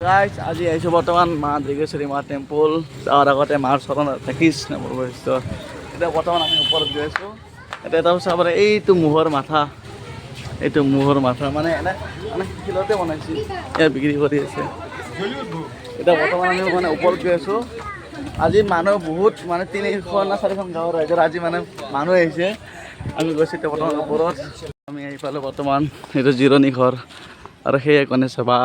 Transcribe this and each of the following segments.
Guys আজি আহিছোঁ বৰ্তমান মা দীৰ্ঘেশ্বৰী মা টেম্পল তাৰ আগতে মাৰ চৰণ কৃষ্ণ বৈশিষ্ট এতিয়া বৰ্তমান আমি ওপৰত গৈ আছোঁ। এতিয়া এটা চাব পাৰে এইটো ম'হৰ মাথা, এইটো ম'হৰ মাথা মানে এনে মানে শিলতে বনাইছিল, এয়া বিক্ৰী কৰি আছে। এতিয়া বৰ্তমান আমি মানে ওপৰত গৈ আছোঁ। আজি মানুহ বহুত মানে 3খন না 4খন গাঁৱৰ ৰাইজৰ আজি মানে মানুহ আহিছে। আমি গৈছোঁ এতিয়া বৰ্তমান ওপৰত। আমি আহি পালোঁ বৰ্তমান এইটো জিৰণি ঘৰ আৰু সেই গণেশ বাবা।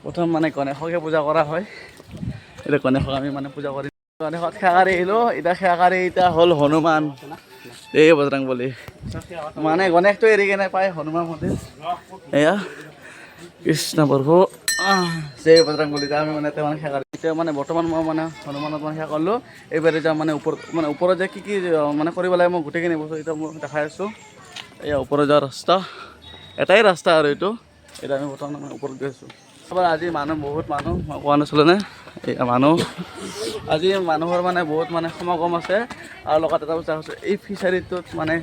প্ৰথম মানে গণেশকে পূজা কৰা হয়। এতিয়া গণেশক আমি মানে পূজা কৰি গণেশত সেৱাকাৰি আহিলোঁ। এতিয়া সেৱাকাৰি এতিয়া হ'ল হনুমান, এই বজৰংবলী মানে গণেশটো এৰি কেনে পায় হনুমান মন্দিৰ। এয়া কৃষ্ণ প্ৰভু জয় বজৰংবলী। আমি মানে এতিয়া মানে সেৱা এতিয়া মানে বৰ্তমান মই মানে হনুমানত মানে সেৱা কৰিলোঁ। এইবাৰ এতিয়া মানে ওপৰত যে কি মানে কৰিব লাগে মই গোটেইখিনি বস্তু এতিয়া মই দেখাই আছোঁ। এয়া ওপৰত যোৱা ৰাস্তা, এটাই ৰাস্তা আৰু এইটো। এতিয়া আমি বৰ্তমান মানে ওপৰত গৈ আছোঁ। আজি মানুহ বহুত মানুহ মই কোৱা নাছিলোঁ নে, এই মানুহ আজি মানুহৰ মানে বহুত মানে সমাগম আছে। আৰু লগত এটা বস্তু হৈছে এই ফিচাৰীটোত মানে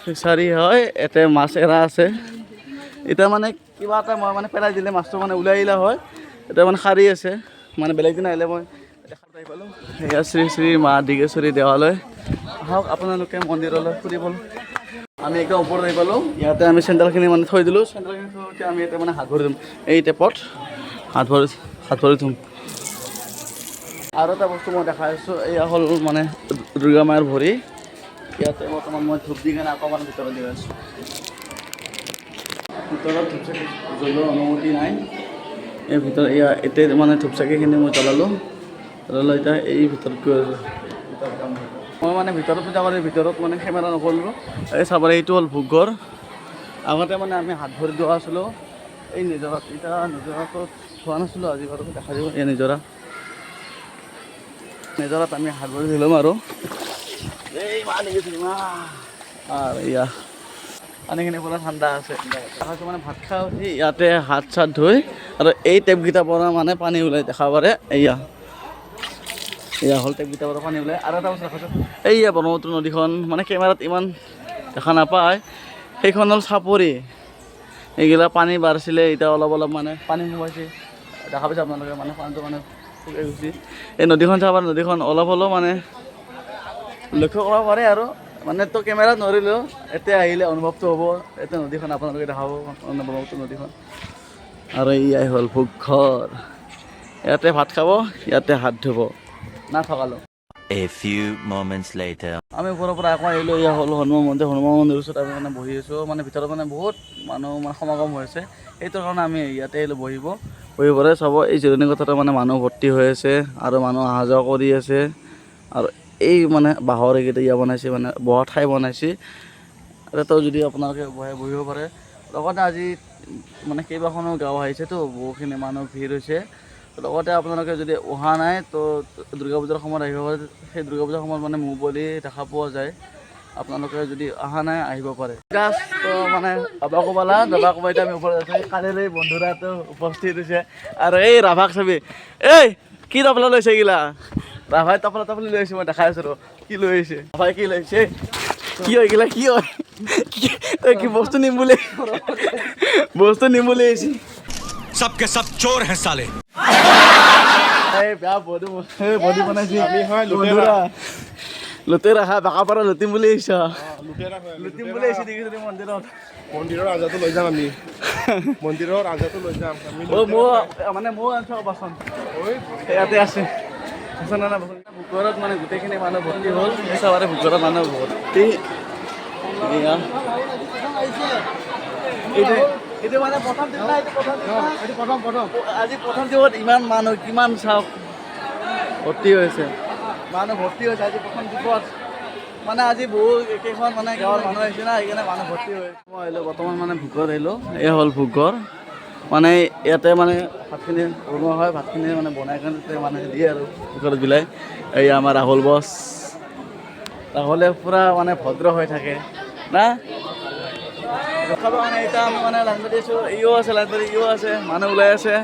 ফিচাৰী হয়, ইয়াতে মাছ এৰা আছে। এতিয়া মানে কিবা এটা মই মানে পেলাই দিলে মাছটো মানে ওলাই আহিলে হয়। এতিয়া মানে সাৰি আছে মানে বেলেগ দিন আহিলে মই দেখা পাই পালোঁ। সেয়া শ্ৰী শ্ৰী মা দীৰ্ঘেশ্বৰী দেৱালয়। আহক আপোনালোকে মন্দিৰলৈ ফুৰিবলৈ। আমি একদম ওপৰত আহি পালোঁ। ইয়াতে আমি চেণ্ডেলখিনি মানে থৈ দিলোঁ। চেণ্ডেলখিনি থৈ উঠি আমি এতিয়া মানে হাত ভৰি ধুম। এই টেপত হাত ভৰি ধুম। আৰু এটা বস্তু মই দেখাই আছোঁ, এয়া হ'ল মানে দুৰ্গা মাৰ ভৰি। ইয়াতে বৰ্তমান মই ধূপ দি কিনে আকৌ মানে ভিতৰত গৈ আছোঁ। ভিতৰত ধূপ চাকি জ্বলোৱাৰ অনুমতি নাই। এই ভিতৰত এয়া এতিয়া মানে ধূপ চাকিখিনি মই জ্বলালোঁ। এতিয়া এই ভিতৰত গৈ আছোঁ। মই মানে ভিতৰত পূজা কৰি ভিতৰত মানে কেমেৰা নকৰিলোঁ। এই চাবলৈ এইটো হ'ল ভোগঘৰ। আগতে মানে আমি হাত ভৰি ধোৱা আছিলোঁ এই নিজৰাত। এতিয়া নিজৰাটো ধোৱা নাছিলোঁ, আজি বাৰু দেখা যাব এই নিজৰাত আমি হাত ভৰি ধুই ল'ম আৰু এই মা দীৰ্ঘেশ্বৰী মা আৰু এয়া পানীখিনি পুৰা ঠাণ্ডা আছে। মানে ভাত খাই উঠি ইয়াতে হাত চাত ধুই আৰু এই টেপকেইটাৰ পৰা মানে পানী ওলাই দেখা পাৰে। এয়া হ'ল টেপকেইটাৰ পৰা পানী ওলাই। আৰু এটা বস্তু দেখাইছোঁ, এইয়া ব্ৰহ্মপুত্ৰ নদীখন মানে কেমেৰাত ইমান দেখা নাপায়। সেইখন হ'ল চাপৰি। এইগিলা পানী বাঢ়িছিলে, এতিয়া অলপ অলপ মানে পানী সোমাইছে। দেখা পাইছে আপোনালোকে মানে পানীটো মানে শুকাই গৈছে। এই নদীখন চাব পাৰে, নদীখন অলপ হ'লেও মানে লক্ষ্য কৰিব পাৰে আৰু মানে তো কেমেৰাত নোৱাৰিলেও এতিয়া আহিলে অনুভৱটো হ'ব। এতিয়া নদীখন আপোনালোকে দেখাব ব্ৰহ্মপুত্ৰ নদীখন। আৰু এয়াই হ'ল ভোগঘৰ। ইয়াতে ভাত খাব, ইয়াতে হাত ধুব না থকালোঁ। A few moments later. আমি ওপৰৰ পৰা আকৌ আহিলোঁ। এয়া হ'ল হনুমান মন্দিৰ। হনুমান মন্দিৰৰ ওচৰত আমি মানে বহি আছোঁ। মানে ভিতৰত মানে বহুত মানুহ মানে সমাগম হৈ আছে। সেইটোৰ কাৰণে আমি ইয়াতে আহিলোঁ বহিব পাৰে চাব। এই জিৰণি কোঠাতে মানে মানুহ ভৰ্তি হৈ আছে আৰু মানুহ অহা যোৱা কৰি আছে। আৰু এই মানে বাঁহৰ এইকেইটা বনাইছে, মানে বহা ঠাই বনাইছে। তাতো যদি আপোনালোকে বহিব পাৰে। লগতে আজি মানে কেইবাখনো গাঁও আহিছেতো, বহুখিনি মানুহ ভিৰ হৈছে। লগতে আপোনালোকে যদি অহা নাই তো দুৰ্গা পূজাৰ সময়ত আহিব পাৰে। সেই দুৰ্গা পূজাৰ সময়ত মানে ম'হ বলি দেখা পোৱা যায়। আপোনালোকে যদি অহা নাই আহিব পাৰে। জাষ্ট মানে বাবা ক'বালা দাবা ক'বা এতিয়া আমি ওপৰত আছোঁ। কালিৰে বন্ধুৰাটো উপস্থিত হৈছে। আৰু এই ৰাভাক চাবি, এই কি তবলা লৈছে এইগিলা? ৰাভাই তবলা লৈ আহিছে, মই দেখাই আছোঁ ৰ কি লৈ আহিছে। ৰাভাই কি লৈছে, কি হয় এইগিলা, কি হয়? তই কি বস্তু নিম বুলি আহিছে? सब के सब चोर हैं साले। এই বেয়া বডি বনাইছে। আমি হয় লুটেৰা হা বাঁকা পৰা লুটিম বুলি আহিছ। লুটিম বুলি আহিছে দীৰ্ঘেশ্বৰী মন্দিৰত। মন্দিৰৰ আঞ্জাটো লৈ যাম আমি। মন্দিৰৰ আঞ্জাটো লৈ যাম আমি। মানে ময়ো আনিছোঁ বাচন ইয়াতে আছে। ভোগঘৰত মানে গোটেইখিনি মানুহ ভৰ্তি হ'ল। চাবাৰে ভোগঘৰত মানুহ ভৰ্তি। এইটো মানে প্ৰথম আজি প্ৰথম দিনত ইমান মানুহ কিমান চাওক ভৰ্তি হৈছে। মানুহ ভৰ্তি হৈছে আজি প্ৰথম দিনত। মানে আজি বহু কেইখন মানে গাঁৱৰ মানুহ আহিছে না, সেইকাৰণে মানুহ ভৰ্তি হৈ আছে। মই আহিলোঁ বৰ্তমান মানে ভোগঘৰ আহিলোঁ। এই হ'ল ভোগঘৰ। মানে ইয়াতে মানে ভাতখিনি বনোৱা হয়। ভাতখিনি মানে বনাই কাৰণে মানে দিয়ে আৰু ভোগঘৰত বিলাই। এই আমাৰ ৰাহুল বছ, ৰাহুলে পূৰা মানে ভদ্ৰ হৈ থাকে না। দেখাব কাৰণে এতিয়া আমি মানে লাইন পাতি আছোঁ। ইও আছে লাইন পাতি, ইও আছে। মানুহ ওলাই আছে,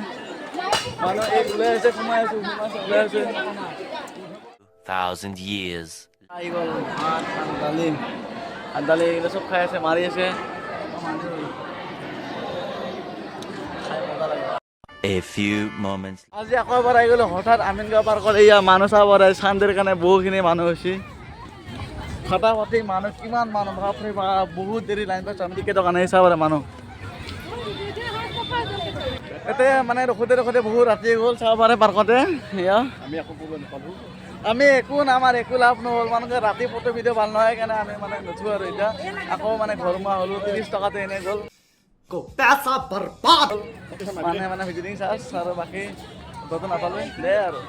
মানুহ এই ওলাই আছে, সোমাই আছোঁ, ওলাই আছে। 1,000 years. আহি গ'ল ভাত দালি এইগিলা চব খাই আছে, মাৰি আছে। খাই মজা লাগে। A few moments. আজি আকৌ এবাৰ আহি গ'লো হঠাৎ আমিনগাঁও পাৰ্কত এয়া মানুহ চাব চান্দিৰ কাৰণে বহুখিনি মানুহ হৈছে ফটাফটি মানুহ কিমান মানুহ বাপৰে বাপ বহুত দেৰি লাইন পাইছোঁ আমি টিকেটৰ কাৰণে চাব মানুহ এতিয়া মানে ৰখোতে ৰখোতে বহুত ৰাতি গ'ল চাব পাৰে পাৰ্কতে এয়া আমি একো আমাৰ একো লাভ নহ'ল মানে ৰাতি ফটো ভিডিঅ' ভাল নহয় কাৰণে আমি মানে নুঠো আৰু এতিয়া আকৌ মানে ঘৰ মোৱা হ'লো 30 টকাতে এনেই গ'ল মানে ভিজিটিং চাৰ্জ আৰু বাকী ফটো নাপালোঁ দে আৰু